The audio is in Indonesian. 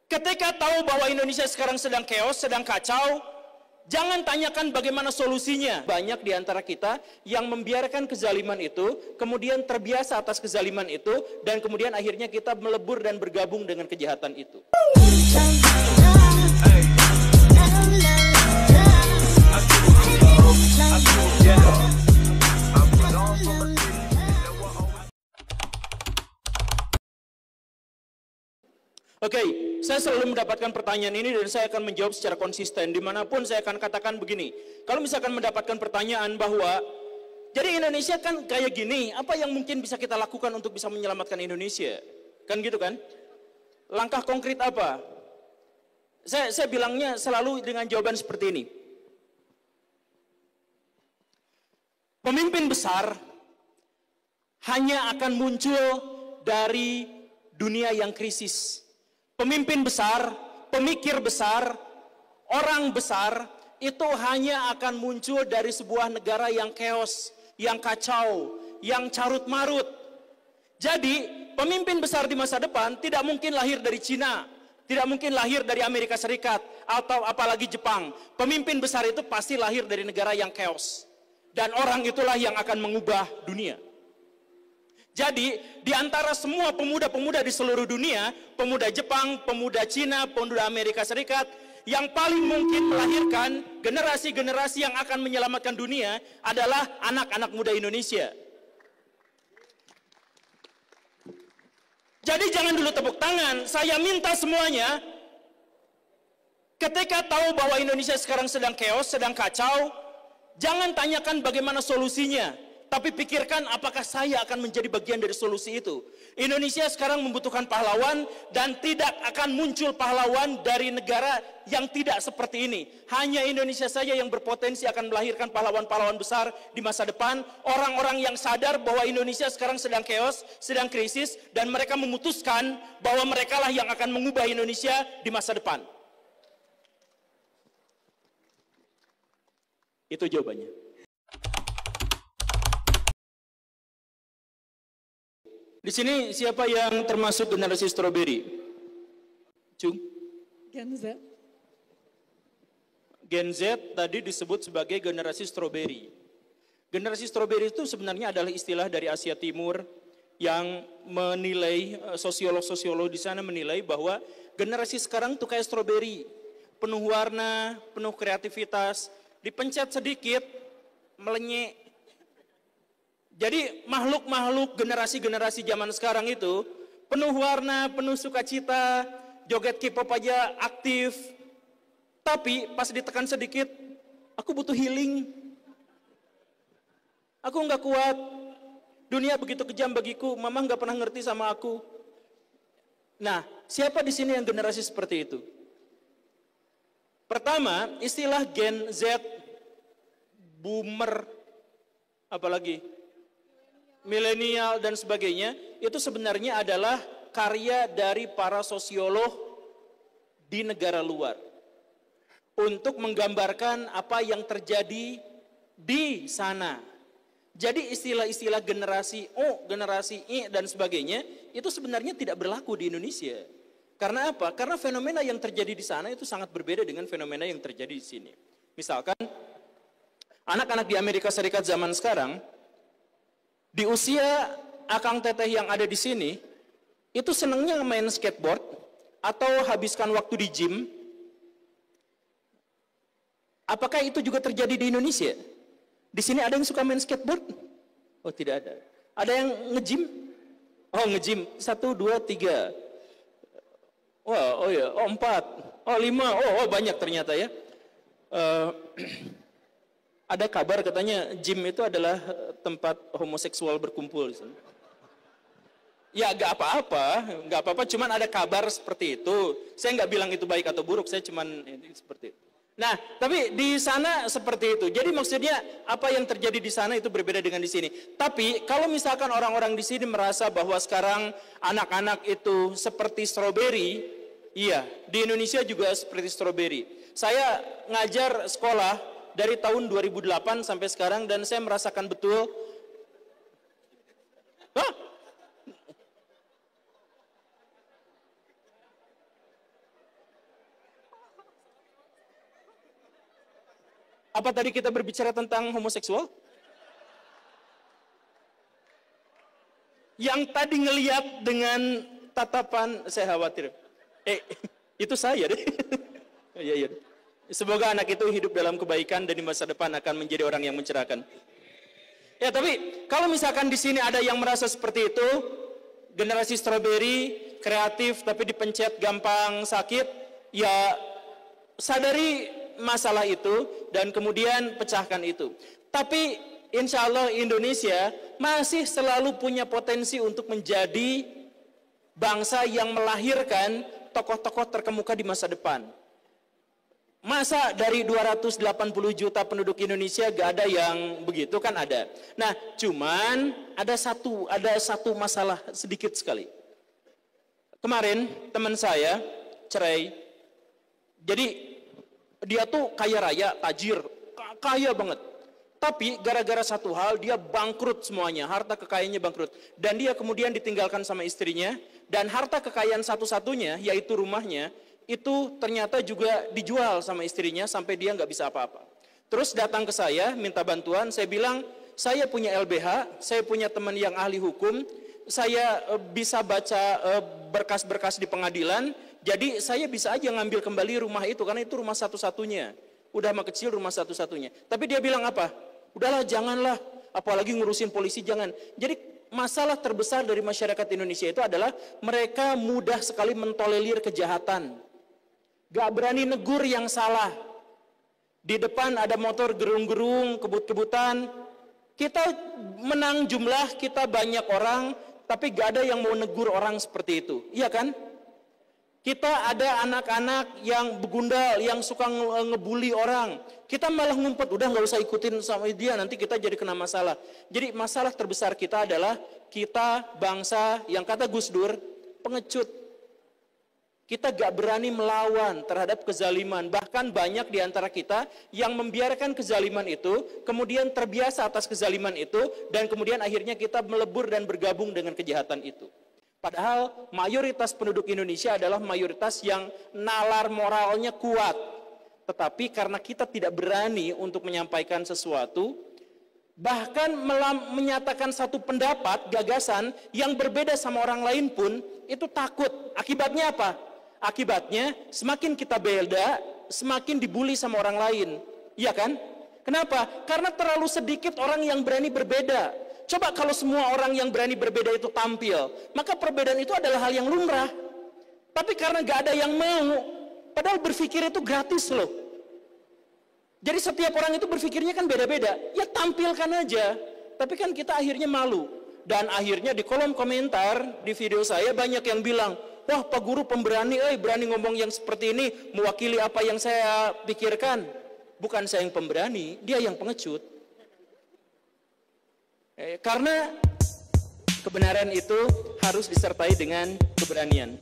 Ketika tahu bahwa Indonesia sekarang sedang chaos, sedang kacau, jangan tanyakan bagaimana solusinya. Banyak di antara kita yang membiarkan kezaliman itu, kemudian terbiasa atas kezaliman itu, dan kemudian akhirnya kita melebur dan bergabung dengan kejahatan itu. Oke, saya selalu mendapatkan pertanyaan ini dan saya akan menjawab secara konsisten. Dimanapun saya akan katakan begini, kalau misalkan mendapatkan pertanyaan bahwa, jadi Indonesia kan kayak gini, apa yang mungkin bisa kita lakukan untuk bisa menyelamatkan Indonesia? Kan gitu kan? Langkah konkret apa? Saya bilangnya selalu dengan jawaban seperti ini. Pemimpin besar hanya akan muncul dari dunia yang krisis. Pemimpin besar, pemikir besar, orang besar, itu hanya akan muncul dari sebuah negara yang chaos, yang kacau, yang carut-marut. Jadi, pemimpin besar di masa depan tidak mungkin lahir dari Cina, tidak mungkin lahir dari Amerika Serikat, atau apalagi Jepang. Pemimpin besar itu pasti lahir dari negara yang chaos. Dan orang itulah yang akan mengubah dunia. Jadi, di antara semua pemuda-pemuda di seluruh dunia, pemuda Jepang, pemuda Cina, pemuda Amerika Serikat, yang paling mungkin melahirkan generasi-generasi yang akan menyelamatkan dunia adalah anak-anak muda Indonesia. Jadi jangan dulu tepuk tangan, saya minta semuanya, ketika tahu bahwa Indonesia sekarang sedang chaos, sedang kacau, jangan tanyakan bagaimana solusinya. Tapi pikirkan apakah saya akan menjadi bagian dari solusi itu. Indonesia sekarang membutuhkan pahlawan dan tidak akan muncul pahlawan dari negara yang tidak seperti ini. Hanya Indonesia saja yang berpotensi akan melahirkan pahlawan-pahlawan besar di masa depan. Orang-orang yang sadar bahwa Indonesia sekarang sedang chaos, sedang krisis, dan mereka memutuskan bahwa merekalah yang akan mengubah Indonesia di masa depan. Itu jawabannya. Di sini siapa yang termasuk generasi stroberi? Cung? Gen Z. Gen Z tadi disebut sebagai generasi stroberi. Generasi stroberi itu sebenarnya adalah istilah dari Asia Timur yang menilai, sosiolog-sosiolog di sana menilai bahwa generasi sekarang itu kayak stroberi. Penuh warna, penuh kreativitas, dipencet sedikit, melenyek. Jadi makhluk-makhluk generasi-generasi zaman sekarang itu penuh warna, penuh sukacita, joget K-pop aja aktif. Tapi pas ditekan sedikit, aku butuh healing. Aku nggak kuat. Dunia begitu kejam bagiku, mama nggak pernah ngerti sama aku. Nah, siapa di sini yang generasi seperti itu? Pertama, istilah Gen Z, Boomer, apalagi milenial dan sebagainya, itu sebenarnya adalah karya dari para sosiolog di negara luar untuk menggambarkan apa yang terjadi di sana. Jadi istilah-istilah generasi O, generasi I dan sebagainya itu sebenarnya tidak berlaku di Indonesia. Karena apa? Karena fenomena yang terjadi di sana itu sangat berbeda dengan fenomena yang terjadi di sini. Misalkan anak-anak di Amerika Serikat zaman sekarang, di usia akang teteh yang ada di sini, itu senangnya main skateboard atau habiskan waktu di gym. Apakah itu juga terjadi di Indonesia? Di sini ada yang suka main skateboard? Oh, tidak ada. Ada yang nge-gym? Oh, nge-gym. 1, 2, 3. Wah, oh ya, oh 4. Oh 5. Oh banyak ternyata ya. Ada kabar katanya gym itu adalah tempat homoseksual berkumpul. Ya nggak apa-apa, cuman ada kabar seperti itu. Saya nggak bilang itu baik atau buruk, saya cuman seperti itu. Nah, tapi di sana seperti itu. Jadi maksudnya apa yang terjadi di sana itu berbeda dengan di sini. Tapi kalau misalkan orang-orang di sini merasa bahwa sekarang anak-anak itu seperti stroberi, iya, di Indonesia juga seperti stroberi. Saya ngajar sekolah dari tahun 2008 sampai sekarang dan saya merasakan betul. Apa tadi kita berbicara tentang homoseksual? Yang tadi ngeliat dengan tatapan, saya khawatir. Itu saya deh. Iya. Semoga anak itu hidup dalam kebaikan dan di masa depan akan menjadi orang yang mencerahkan. Ya, tapi kalau misalkan di sini ada yang merasa seperti itu, generasi strawberry, kreatif tapi dipencet gampang sakit, ya sadari masalah itu dan kemudian pecahkan itu. Tapi insya Allah Indonesia masih selalu punya potensi untuk menjadi bangsa yang melahirkan tokoh-tokoh terkemuka di masa depan. Masa dari 280 juta penduduk Indonesia gak ada yang begitu? Kan ada. Nah, cuman ada satu masalah sedikit sekali. Kemarin teman saya cerai. Jadi dia tuh kaya raya, tajir, kaya banget. Tapi gara-gara satu hal dia bangkrut semuanya, harta kekayaannya bangkrut. Dan dia kemudian ditinggalkan sama istrinya, dan harta kekayaan satu-satunya yaitu rumahnya, itu ternyata juga dijual sama istrinya sampai dia nggak bisa apa-apa. Terus datang ke saya, minta bantuan, saya bilang, saya punya LBH, saya punya teman yang ahli hukum, saya bisa baca berkas-berkas di pengadilan, jadi saya bisa aja ngambil kembali rumah itu, karena itu rumah satu-satunya. Udah mah kecil rumah satu-satunya. Tapi dia bilang apa? Udahlah, janganlah, apalagi ngurusin polisi, jangan. Jadi masalah terbesar dari masyarakat Indonesia itu adalah mereka mudah sekali mentolerir kejahatan. Gak berani negur yang salah. Di depan ada motor gerung-gerung, kebut-kebutan. Kita menang jumlah, kita banyak orang, tapi gak ada yang mau negur orang seperti itu. Iya kan? Kita ada anak-anak yang begundal, yang suka ngebully orang. Kita malah ngumpet, udah gak usah ikutin sama dia, nanti kita jadi kena masalah. Jadi masalah terbesar kita adalah kita bangsa yang kata Gus Dur, pengecut. Kita gak berani melawan terhadap kezaliman. Bahkan banyak di antara kita yang membiarkan kezaliman itu, kemudian terbiasa atas kezaliman itu, dan kemudian akhirnya kita melebur dan bergabung dengan kejahatan itu. Padahal mayoritas penduduk Indonesia adalah mayoritas yang nalar moralnya kuat. Tetapi karena kita tidak berani untuk menyampaikan sesuatu, bahkan menyatakan satu pendapat, gagasan yang berbeda sama orang lain pun, itu takut. Akibatnya apa? Akibatnya semakin kita beda, semakin dibully sama orang lain. Iya kan? Kenapa? Karena terlalu sedikit orang yang berani berbeda. Coba kalau semua orang yang berani berbeda itu tampil, maka perbedaan itu adalah hal yang lumrah. Tapi karena gak ada yang mau, padahal berpikir itu gratis loh. Jadi setiap orang itu berpikirnya kan beda-beda. Ya tampilkan aja. Tapi kan kita akhirnya malu. Dan akhirnya di kolom komentar di video saya banyak yang bilang, wah Pak Guru pemberani, berani ngomong yang seperti ini, mewakili apa yang saya pikirkan. Bukan saya yang pemberani, dia yang pengecut. Karena kebenaran itu harus disertai dengan keberanian.